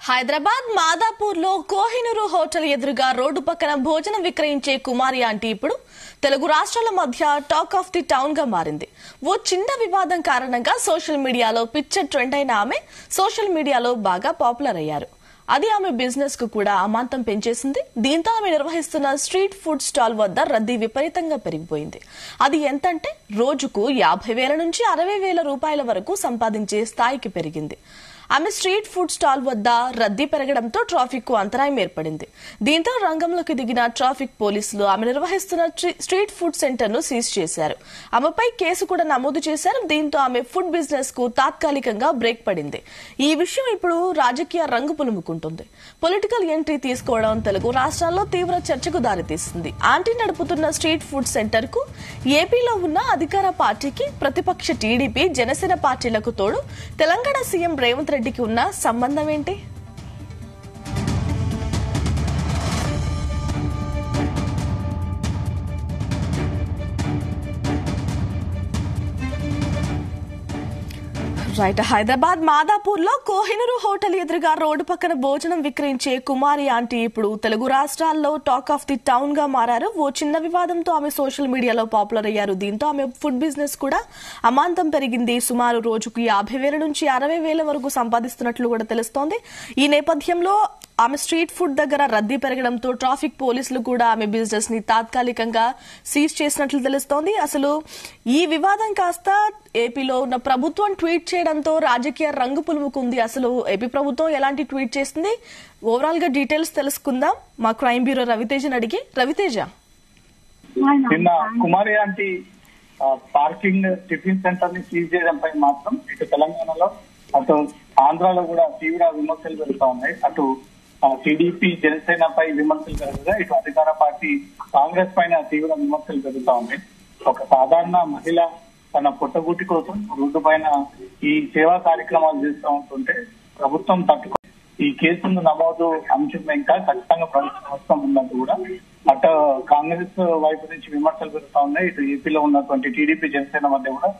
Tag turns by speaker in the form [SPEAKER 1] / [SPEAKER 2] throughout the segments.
[SPEAKER 1] హైదరాబాద్ మాదాపూర్ లో కోహినూరు హోటల్ ఎదురుగా రోడ్డు పక్కన భోజనం విక్రయించే కుమారి ఆంటీ ఇప్పుడు తెలుగు రాష్ట్రాల మధ్య టాక్ ఆఫ్ ది టౌన్ గా మారింది. ఓ చిన్న వివాదం కారణంగా సోషల్ మీడియాలో పిక్చర్ ట్రెండ్ అయిన ఆమె సోషల్ మీడియాలో బాగా పాపులర్ అయ్యారు. అది ఆమె బిజినెస్ కు కూడా అమాంతం పెంచేసింది. దీంతో ఆమె నిర్వహిస్తున్న స్ట్రీట్ ఫుడ్ స్టాల్ వద్ద రద్దీ విపరీతంగా పెరిగిపోయింది. అది ఎంతంటే రోజుకు 50,000 నుంచి 60,000 రూపాయల వరకు సంపాదించే స్థాయికి పెరిగింది. ఆమె స్ట్రీట్ ఫుడ్ స్టాల్ వద్ద రద్దీ పెరగడంతో ట్రాఫిక్ కు అంతరాయం ఏర్పడింది. దీంతో రంగంలోకి దిగిన ట్రాఫిక్ పోలీసులు ఆమె నిర్వహిస్తున్న స్ట్రీట్ ఫుడ్ సెంటర్ ను సీజ్ చేశారు. ఆమెపై కేసు కూడా నమోదు చేశారు. దీంతో ఆమె ఫుడ్ బిజినెస్ కు తాత్కాలికంగా బ్రేక్ పడింది. ఈ విషయం ఇప్పుడు రాజకీయ రంగు పులుముకుంటుంది. పొలిటికల్ ఎంట్రీ తీసుకోవడం తెలుగు రాష్ట్రాల్లో తీవ్ర చర్చకు దారితీస్తుంది. ఆంటీ నడుపుతున్న స్ట్రీట్ ఫుడ్ సెంటర్ కు ఏపీలో ఉన్న అధికార పార్టీకి, ప్రతిపక్ష టీడీపీ, జనసేన పార్టీలకు తోడు తెలంగాణ సీఎం రేవంత్ రెడ్డికి ఉన్న సంబంధం ఏంటి? రైట్. హైదరాబాద్ మాదాపూర్ లో కోహినూరు హోటల్ ఎదురుగా రోడ్డు పక్కన భోజనం విక్రయించే కుమారి ఆంటీ ఇప్పుడు తెలుగు రాష్ట్రాల్లో టాక్ ఆఫ్ ది టౌన్ గా మారారు. ఓ చిన్న వివాదంతో ఆమె సోషల్ మీడియాలో పాపులర్ అయ్యారు. దీంతో ఆమె ఫుడ్ బిజినెస్ కూడా అమాంతం పెరిగింది. సుమారు రోజుకు 50,000 నుంచి 60,000 వరకు సంపాదిస్తున్నట్లు కూడా తెలుస్తోంది. ఈ నేపథ్యంలో ఆమె స్ట్రీట్ ఫుడ్ దగ్గర రద్దీ పెరగడంతో ట్రాఫిక్ పోలీసులు కూడా ఆమె బిజినెస్ ని తాత్కాలికంగా సీజ్ చేసినట్లు తెలుస్తోంది. అసలు ఈ వివాదం కాస్త ఏపీలో ఉన్న ప్రభుత్వం ట్వీట్ చేయడంతో రాజకీయ రంగు పులుముకుంది. అసలు ఏపీ ప్రభుత్వం ఎలాంటి ట్వీట్ చేసింది, ఓవరాల్ గా డీటెయిల్స్ తెలుసుకుందాం మా క్రైమ్ బ్యూరో రవితేజని అడిగి. రవితేజ,
[SPEAKER 2] నిన్న కుమారి ఆంటీ పార్కింగ్ టిఫిన్ సెంటర్ ని సీజ్ చేయడంపై మాత్రం ఇటు తెలంగాణలో అటు ఆంధ్రాలో కూడా తీవ్ర విమర్శలు జరుగుతా ఉన్నాయి. అటు టీడీపీ, జనసేనపై విమర్శలు జరుగుతా, ఇటు అధికార పార్టీ కాంగ్రెస్ పైన తీవ్ర విమర్శలు జరుగుతా ఉన్నాయి. ఒక సాధారణ మహిళ తన పుట్టగూటి కోసం రోడ్డు పైన ఈ సేవా కార్యక్రమాలు చేస్తూ ఉంటుంటే ప్రభుత్వం తట్టుకో ఈ కేసును నమోదు అంశం ఇంకా ఖచ్చితంగా ప్రభుత్వం ఉందంటూ కూడా అటు కాంగ్రెస్ వైపు నుంచి విమర్శలు జరుగుతా ఉన్నాయి. ఇటు ఏపీలో ఉన్నటువంటి టీడీపీ, జనసేన మధ్య కూడా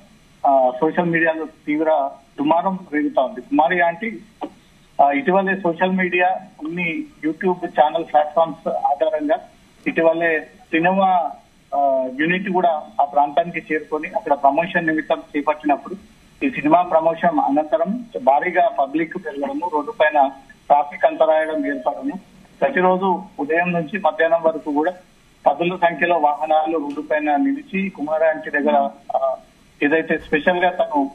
[SPEAKER 2] సోషల్ మీడియాలో తీవ్ర దుమారం రేగుతా ఉంది. కుమారి ఆంటీ ఇటీవలే సోషల్ మీడియా కొన్ని యూట్యూబ్ ఛానల్ ప్లాట్ఫామ్స్ ఆధారంగా ఇటీవలే సినిమా యూనిట్ కూడా ఆ ప్రాంతానికి చేరుకొని అక్కడ ప్రమోషన్ నిమిత్తం చేపట్టినప్పుడు ఈ సినిమా ప్రమోషన్ అనంతరం భారీగా పబ్లిక్ పెరగడము, రోడ్డు పైన ట్రాఫిక్ అంతరాయడం ఏర్పడము, ప్రతిరోజు ఉదయం నుంచి మధ్యాహ్నం వరకు కూడా పదుల సంఖ్యలో వాహనాలు రోడ్డు పైన నిలిచి కుమారి ఆంటీ దగ్గర ఏదైతే స్పెషల్ గా తను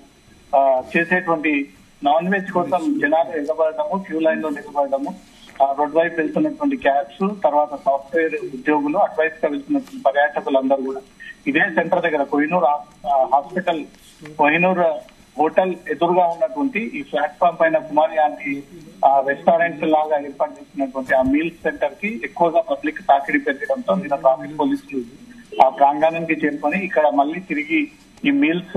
[SPEAKER 2] చేసేటువంటి నాన్ వెజ్ కోసం జనాలు ఎగబడము, క్యూ లైన్ లో నిలబడము, రోడ్ వైపు వెళ్తున్నటువంటి క్యాబ్స్, తర్వాత సాఫ్ట్వేర్ ఉద్యోగులు, అటువైపు గా వెళ్తున్నటువంటి పర్యాటకులందరూ కూడా ఇదే సెంటర్ దగ్గర కోహినూర్ హాస్పిటల్, కోహినూర్ హోటల్ ఎదురుగా ఉన్నటువంటి ఈ ప్లాట్ఫామ్ పైన కుమారి ఆంటీ రెస్టారెంట్ లాగా ఏర్పాటు చేసినటువంటి ఆ మీల్ సెంటర్ కి ఎక్కువగా పబ్లిక్ తాకిడి పెరగడంతో నిన్న ట్రాఫిక్ పోలీసులు ఆ ప్రాంగణానికి చేరుకొని ఇక్కడ మళ్ళీ తిరిగి ఈ మీల్స్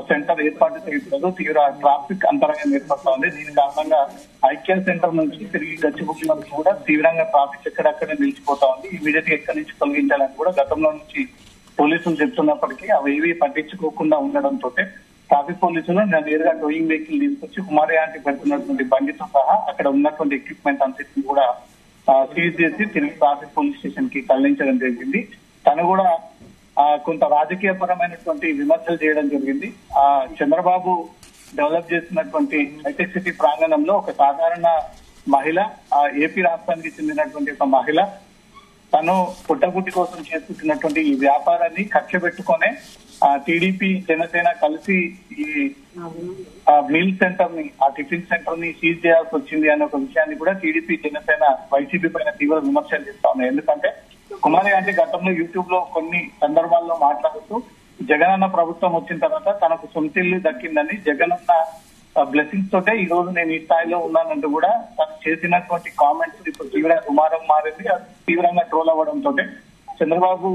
[SPEAKER 2] సెంటర్ ఏర్పాటు చేయడంతో తీవ్ర ట్రాఫిక్ అంతరాయం ఏర్పడుతోంది. దీని కారణంగా ఐక్య సెంటర్ నుంచి తిరిగి గచ్చిబౌలి వరకు కూడా తీవ్రంగా ట్రాఫిక్ ఎక్కడక్కడే నిలిచిపోతా ఉంది. ఇమీడియట్ గా ఎక్కడి నుంచి తొలగించాలని కూడా గతంలో నుంచి పోలీసులు చెప్తున్నప్పటికీ అవి ఏవి పట్టించుకోకుండా ఉండడంతో ట్రాఫిక్ పోలీసులు నేరుగా టోయింగ్ వెహికల్ తీసుకొచ్చి కుమారి ఆంటీ పెడుతున్నటువంటి బండితో సహా అక్కడ ఉన్నటువంటి ఎక్విప్మెంట్ అంతటిని కూడా సీజ్ చేసి తిరిగి ట్రాఫిక్ పోలీస్ స్టేషన్ కి తరలించడం జరిగింది. తను కూడా కొంత రాజకీయ పరమైనటువంటి విమర్శలు చేయడం జరిగింది. చంద్రబాబు డెవలప్ చేసినటువంటి హైటెక్ సిటీ ప్రాంగణంలో ఒక సాధారణ మహిళ, ఏపీ రాష్ట్రానికి చెందినటువంటి ఒక మహిళ తను పుట్టగుట్టి కోసం చేసుకుంటున్నటువంటి ఈ వ్యాపారాన్ని కక్ష పెట్టుకునే టీడీపీ, జనసేన కలిసి ఈ మీల్ సెంటర్ ని, ఆ టిఫిన్ సెంటర్ ని సీజ్ చేయాల్సి వచ్చింది అనే ఒక విషయాన్ని కూడా టీడీపీ, జనసేన, వైసీపీ పైన తీవ్ర విమర్శలు చేస్తా ఉన్నాయి. ఎందుకంటే కుమారి ఆంటీ గతంలో యూట్యూబ్ లో కొన్ని సందర్భాల్లో మాట్లాడుతూ జగనన్న ప్రభుత్వం వచ్చిన తర్వాత తనకు సొంతిల్లు దక్కిందని, జగనన్న బ్లెస్సింగ్స్ తోటే ఈ రోజు నేను ఈ స్థాయిలో ఉన్నానంటూ కూడా తను చేసినటువంటి కామెంట్స్ ఇప్పుడు తీవ్ర దుమారం మారింది. తీవ్రంగా ట్రోల్ అవ్వడంతో చంద్రబాబు,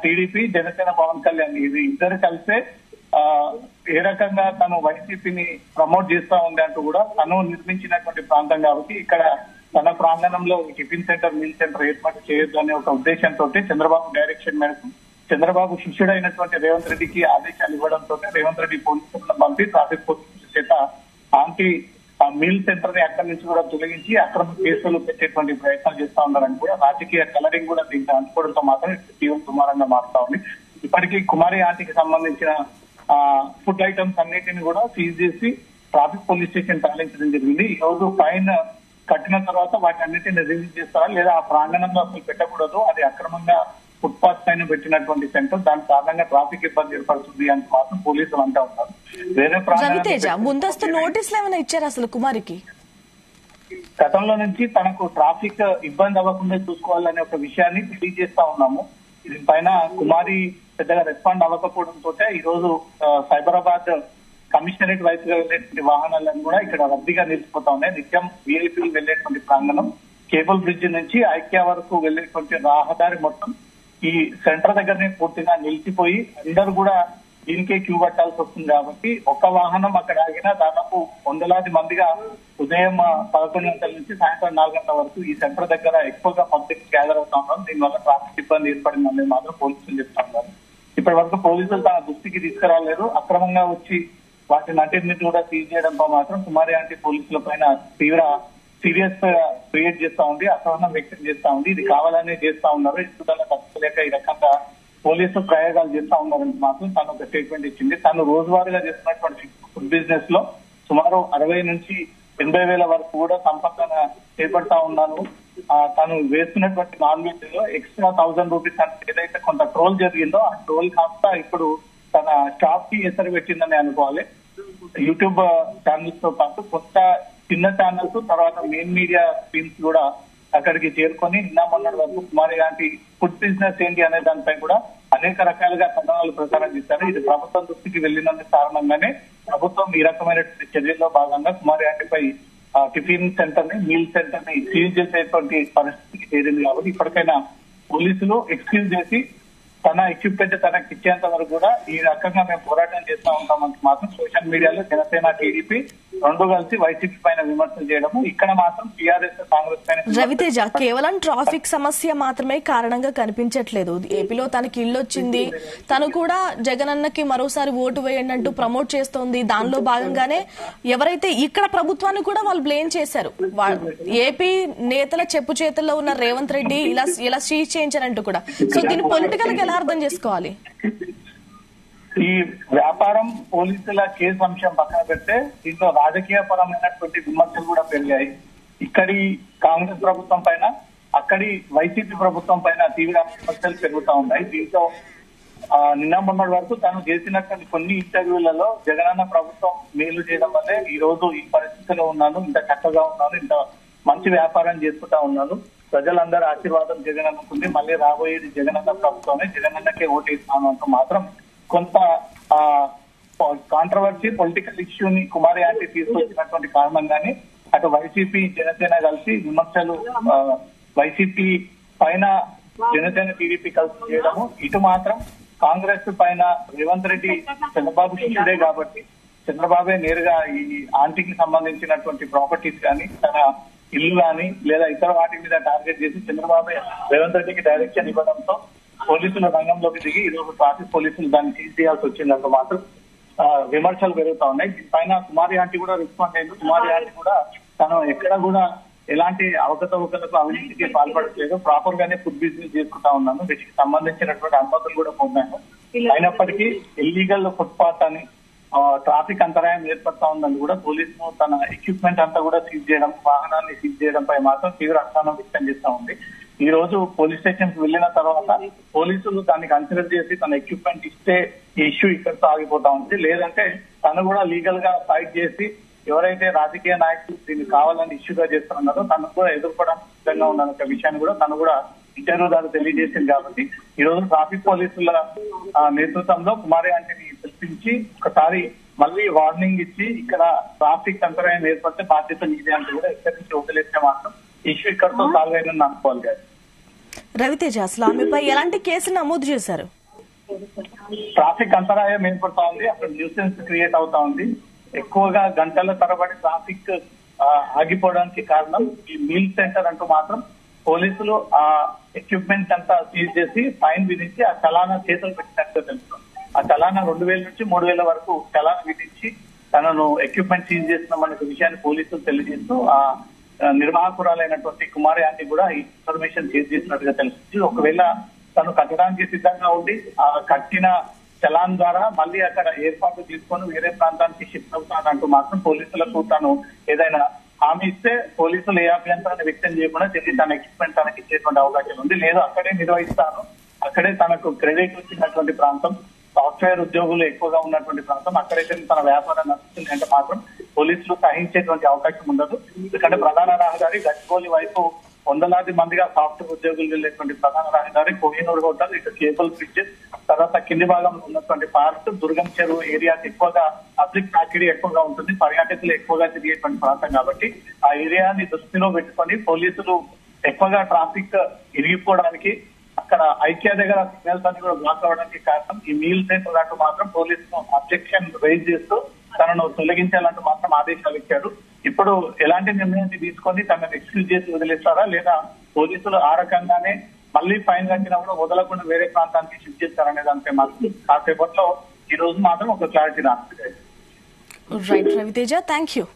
[SPEAKER 2] టీడీపీ, జనసేన, పవన్ కళ్యాణ్ ఇది ఇద్దరు కలిసే ఏ రకంగా తను వైసీపీని ప్రమోట్ చేస్తా ఉంది అంటూ కూడా తను నిర్మించినటువంటి ప్రాంతం కాబట్టి ఇక్కడ తన ప్రాంగణంలో టిఫిన్ సెంటర్, మీల్ సెంటర్ ఏర్పాటు చేయొద్దు అనే ఒక ఉద్దేశంతో చంద్రబాబు డైరెక్షన్ మేరకు చంద్రబాబు శిష్యుడైనటువంటి రేవంత్ రెడ్డికి ఆదేశాలు ఇవ్వడంతో రేవంత్ రెడ్డి పోలీసులను పంపి ట్రాఫిక్ పోలీసుల చేత ఆంటీ ఆ మీల్ సెంటర్ ని అక్కడి నుంచి కూడా తొలగించి అక్రమ కేసులు పెట్టేటువంటి ప్రయత్నాలు చేస్తా ఉన్నారని కూడా రాజకీయ కలరింగ్ కూడా దీనికి అనుకోవడంతో మాత్రం తీవ్ర దుమారంగా మారుతా ఉంది. ఇప్పటికీ కుమారి ఆంటీకి సంబంధించిన ఫుడ్ ఐటమ్స్ అన్నిటిని కూడా సీజ్ చేసి ట్రాఫిక్ పోలీస్ స్టేషన్ తరలించడం జరిగింది. ఈ రోజు ఫైన్ కట్టిన తర్వాత వాటి అన్నిటిని రిలీజ్ చేస్తారా లేదా ఆ ప్రాంగణంలో అసలు పెట్టకూడదు, అది అక్రమంగా ఫుట్పాత్ పైన పెట్టినటువంటి సెంటర్, దాని కారణంగా ట్రాఫిక్ ఇబ్బంది ఏర్పడుతుంది అని మాత్రం పోలీసులు అంటా ఉన్నారు. వేరే
[SPEAKER 1] రవితేజ ముందస్తు నోటీసులు ఏమైనా ఇచ్చారు అసలు కుమారికి?
[SPEAKER 2] గతంలో నుంచి తనకు ట్రాఫిక్ ఇబ్బంది అవ్వకుండా చూసుకోవాలనే ఒక విషయాన్ని తెలియజేస్తా ఉన్నాము. దీనిపైన కుమారి పెద్దగా రెస్పాండ్ అవ్వకపోవడంతో ఈ రోజు సైబరాబాద్ కమిషనరేట్ వైపుగా వెళ్లేటువంటి వాహనాలను కూడా ఇక్కడ రద్దీగా నిలిచిపోతా ఉన్నాయి. నిత్యం విఐపీలు వెళ్లేటువంటి ప్రాంగణం, కేబుల్ బ్రిడ్జ్ నుంచి ఐక్యా వరకు వెళ్లేటువంటి రహదారి మొత్తం ఈ సెంటర్ దగ్గరనే పూర్తిగా నిలిచిపోయి అందరూ కూడా దీనికే క్యూ పట్టాల్సి వస్తుంది. కాబట్టి ఒక్క వాహనం అక్కడ ఆగినా దాదాపు వందలాది మందిగా ఉదయం 11 గంటల నుంచి సాయంత్రం 4 గంటల వరకు ఈ సెంటర్ దగ్గర ఎక్కువగా పబ్లిక్ గ్యాదర్ అవుతా ఉన్నారు. దీనివల్ల ట్రాఫిక్ ఇబ్బంది ఏర్పడిందని మాత్రం పోలీసులు చెప్తా ఉన్నారు. ఇప్పటి వరకు పోలీసులు తన దృష్టికి తీసుకురాలేదు. అక్రమంగా వచ్చి వాటిని అన్నింటినీ కూడా సీజ్ చేయడంతో మాత్రం కుమారి ఆంటీ పోలీసుల పైన తీవ్ర సీరియస్ క్రియేట్ చేస్తా ఉంది, అసహనం వ్యక్తం చేస్తా ఉంది. ఇది కావాలనే చేస్తా ఉన్నారు, ఇస్తుదల తప్పలేక ఈ రకంగా పోలీసు ప్రయోగాలు చేస్తా ఉన్నారని మాత్రం తను ఒక స్టేట్మెంట్ ఇచ్చింది. తను రోజువారీగా చేస్తున్నటువంటి ఫుడ్ బిజినెస్ లో సుమారు 60 నుంచి 80 వేల వరకు కూడా సంపదన చేపడతా ఉన్నాను. తను వేస్తున్నటువంటి నాన్ వెజ్ లో ఎక్స్ట్రా 1000 రూపీస్ అంటే ఏదైతే కొంత ట్రోల్ జరిగిందో ఆ ట్రోల్ కాస్త ఇప్పుడు తన షాప్ కి ఎసరు పెట్టిందని అనుకోవాలి. యూట్యూబ్ ఛానల్స్ తో పాటు కొత్త చిన్న ఛానల్స్, తర్వాత మెయిన్ మీడియా టీమ్స్ కూడా అక్కడికి చేరుకొని నిన్న మొన్నటి వరకు కుమారి లాంటి ఫుడ్ బిజినెస్ ఏంటి అనే దానిపై కూడా అనేక రకాలుగా కథనాలు ప్రచారం చేశారు. ఇది ప్రభుత్వం దృష్టికి వెళ్లినందుకు కారణంగానే ప్రభుత్వం ఈ రకమైన చర్యల్లో భాగంగా కుమారి ఆంటీపై టిఫిన్ సెంటర్ ని, మీల్ సెంటర్ ని సీజ్ చేసేటువంటి పరిస్థితికి చేరింది. కాబట్టి ఇప్పటికైనా పోలీసులు ఎక్స్క్యూజ్ చేసి తన ఎక్విప్మెంట్ తనకి ఇచ్చేంత వరకు కూడా ఈ రకంగా మేము పోరాటం చేస్తా ఉంటామని మాత్రం సోషల్ మీడియాలో జనసేన, టీడీపీ రెండు కలిసి వైసీపీ పైన విమర్శలు చేయడము, ఇక్కడ మాత్రం టీఆర్ఎస్, కాంగ్రెస్ పైన.
[SPEAKER 1] రవితేజ కేవలం ట్రాఫిక్ సమస్య మాత్రమే కారణంగా కనిపించట్లేదు. ఏపీలో తనకి ఇల్లు వచ్చింది, తను కూడా జగనన్నకి మరోసారి ఓటు వేయండి అంటూ ప్రమోట్ చేస్తోంది. దానిలో భాగంగానే ఎవరైతే ఇక్కడ ప్రభుత్వాన్ని కూడా వాళ్ళు బ్లేమ్ చేశారు. ఏపీ నేతల చెప్పు చేతుల్లో ఉన్న రేవంత్ రెడ్డి ఇలా సీజ్ చేయించారంటూ కూడా. సో దీన్ని పొలిటికల్ గా ఎలా అర్థం చేసుకోవాలి?
[SPEAKER 2] ఈ వ్యాపారం పోలీసుల కేసు అంశం పక్కన పెడితే దీంట్లో రాజకీయ పరమైనటువంటి విమర్శలు కూడా పెరిగాయి. ఇక్కడి కాంగ్రెస్ ప్రభుత్వం పైన, అక్కడి వైసీపీ ప్రభుత్వం పైన తీవ్ర విమర్శలు పెరుగుతా ఉన్నాయి. దీంతో నిన్న మొన్నటి వరకు తాను చేసినటువంటి కొన్ని ఇంటర్వ్యూలలో జగనన్న ప్రభుత్వం మేలు చేయడం వల్లే ఈ రోజు ఈ పరిస్థితిలో ఉన్నాను, ఇంత చక్కగా ఉన్నాను, ఇంత మంచి వ్యాపారం చేసుకుంటా ఉన్నాను, ప్రజలందరూ ఆశీర్వాదం జగనన్నకుంది, మళ్ళీ రాబోయేది జగనన్న ప్రభుత్వమే, జగనన్నకే ఓటేస్తాను అంటూ మాత్రం కొంత కాంట్రవర్సీ పొలిటికల్ ఇష్యూని కుమారి ఆంటీ తీసుకొచ్చినటువంటి కారణంగానే అటు వైసీపీ, జనసేన కలిసి విమర్శలు వైసీపీ పైన జనసేన, టీడీపీ కలిసి చేయడము, ఇటు మాత్రం కాంగ్రెస్ పైన రేవంత్ రెడ్డి చంద్రబాబు శిష్యుడే కాబట్టి చంద్రబాబే నేరుగా ఈ ఆంటీకి సంబంధించినటువంటి ప్రాపర్టీస్ కానీ, తన ఇల్లు కానీ లేదా ఇతర వాటి మీద టార్గెట్ చేసి చంద్రబాబే రేవంత్ రెడ్డికి డైరెక్షన్ ఇవ్వడంతో పోలీసులు రంగంలోకి దిగి ఈ రోజు ట్రాఫిక్ పోలీసులు దాన్ని సీజ్ చేయాల్సి వచ్చిందంటూ మాత్రం విమర్శలు పెరుగుతా ఉన్నాయి. దీనిపైన కుమారి ఆంటీ కూడా రెస్పాండ్ అయింది. కుమారి ఆంటీ కూడా తను ఎక్కడ కూడా ఎలాంటి అవకతవకలకు, అవినీతికి పాల్పడట్లేదు, ప్రాపర్ గానే ఫుడ్ బిజినెస్ చేసుకుంటా ఉన్నాను, వీటికి సంబంధించినటువంటి అనుమతులు కూడా పొందాను, అయినప్పటికీ ఇల్లీగల్ ఫుట్పాత్ అని ట్రాఫిక్ అంతరాయం ఏర్పడతా ఉందని కూడా పోలీసులు తన ఎక్విప్మెంట్ అంతా కూడా సీజ్ చేయడం, వాహనాన్ని సీజ్ చేయడంపై మాత్రం తీవ్ర అసహనం వ్యక్తం చేస్తా ఉంది. ఈ రోజు పోలీస్ స్టేషన్ కి వెళ్లిన తర్వాత పోలీసులు దాన్ని కన్సిడర్ చేసి తన ఎక్విప్మెంట్ ఇస్తే ఈ ఇష్యూ ఇక్కడితో ఆగిపోతా ఉంది, లేదంటే తను కూడా లీగల్ గా ఫైట్ చేసి ఎవరైతే రాజకీయ నాయకులు దీన్ని కావాలని ఇష్యూగా చేస్తున్నారో తను కూడా ఎదుర్కోవడానికి సిద్ధంగా ఉన్న విషయాన్ని కూడా తను కూడా ఇంటర్వ్యూ ద్వారా తెలియజేసింది. కాబట్టి ఈ రోజు ట్రాఫిక్ పోలీసుల నేతృత్వంలో కుమారి ఆంటీని పిలిపించి ఒకసారి మళ్ళీ వార్నింగ్ ఇచ్చి ఇక్కడ ట్రాఫిక్ అంతరాయం ఏర్పడితే బాధ్యత నీదే అంటే కూడా ఇక్కడి నుంచి వదిలేస్తే మాత్రం ఇష్యూ ఇక్కడతో సాల్వ్ అయిందని అనుకోవాలి కదా.
[SPEAKER 1] రవితేజ అసలు ఆమెపై ఎలాంటి కేసు నమోదు చేశారు?
[SPEAKER 2] ట్రాఫిక్ అంతరాయం ఏర్పడతా ఉంది, అక్కడ న్యూసెన్స్ క్రియేట్ అవుతా ఉంది, ఎక్కువగా గంటల తరబడి ట్రాఫిక్ ఆగిపోవడానికి కారణం ఈ మీల్ సెంటర్ అంటూ మాత్రం పోలీసులు ఆ ఎక్విప్మెంట్ అంతా సీజ్ చేసి ఫైన్ విధించి ఆ చలానా చేతులు పెట్టినట్టు తెలుస్తుంది. ఆ చలానా 2000 నుంచి 3000 వరకు చలానా విధించి తనను ఎక్విప్మెంట్ సీజ్ చేస్తున్నామనే విషయాన్ని పోలీసులు తెలియజేస్తూ ఆ నిర్వాహకురాలైనటువంటి కుమారి ఆంటీ కూడా ఈ ఇన్ఫర్మేషన్ చేజ్ చేసినట్టుగా తెలుస్తుంది. ఒకవేళ తను కట్టడానికి సిద్ధంగా ఉండి ఆ కట్టిన చలాన్ ద్వారా మళ్ళీ అక్కడ ఏర్పాట్లు తీసుకొని వేరే ప్రాంతానికి షిఫ్ట్ అవుతానంటూ మాత్రం పోలీసులకు తను ఏదైనా హామీ ఇస్తే పోలీసులు ఏ అభ్యంతరాన్ని వ్యక్తం చేయకుండా తిరిగి తన ఎక్విప్మెంట్ తనకి ఇచ్చేటువంటి అవకాశం ఉంది. లేదు అక్కడే నిర్వహిస్తాను, అక్కడే తనకు క్రెడిట్ వచ్చినటువంటి ప్రాంతం, సాఫ్ట్వేర్ ఉద్యోగులు ఎక్కువగా ఉన్నటువంటి ప్రాంతం, అక్కడైతే తన వ్యాపారం నడుస్తుంది అంటే మాత్రం పోలీసులు సహించేటువంటి అవకాశం ఉండదు. ఎందుకంటే ప్రధాన రహదారి గచ్చిబౌలి వైపు వందలాది మందిగా సాఫ్ట్వేర్ ఉద్యోగులు వెళ్ళేటువంటి ప్రధాన రహదారి కోహినూర్ హోటల్, ఇటు కేబుల్ బ్రిడ్జెస్, తర్వాత కింది భాగంలో ఉన్నటువంటి పార్క్, దుర్గం చెరువు ఏరియాకి ఎక్కువగా పబ్లిక్ తాకిడి ఎక్కువగా ఉంటుంది, పర్యాటకులు ఎక్కువగా తిరిగేటువంటి ప్రాంతం కాబట్టి ఆ ఏరియాని దృష్టిలో పెట్టుకొని పోలీసులు ఎక్కువగా ట్రాఫిక్ ఇరిగిపోవడానికి, అక్కడ ఐక్య దగ్గర సిగ్నల్స్ అన్ని కూడా బ్లాక్ అవ్వడానికి కారణం ఈ మీల్ సెంటర్ అంటూ మాత్రం పోలీసులు అబ్జెక్షన్ రైజ్ చేస్తూ తనను తొలగించాలంటూ మాత్రం ఆదేశాలు ఇచ్చారు. ఇప్పుడు ఎలాంటి నిర్ణయాన్ని తీసుకొని తనను ఎక్స్క్యూజ్ చేసి వదిలేస్తారా లేదా పోలీసులు ఆ రకంగానే మళ్ళీ ఫైన్ కట్టినా కూడా వదలకుండా వేరే ప్రాంతానికి షిఫ్ట్ చేస్తారనే దానిపై మాత్రం కాసేపట్లో ఈ రోజు మాత్రం ఒక క్లారిటీ రాస్తుంది.
[SPEAKER 1] Right Ravi Teja, thank you.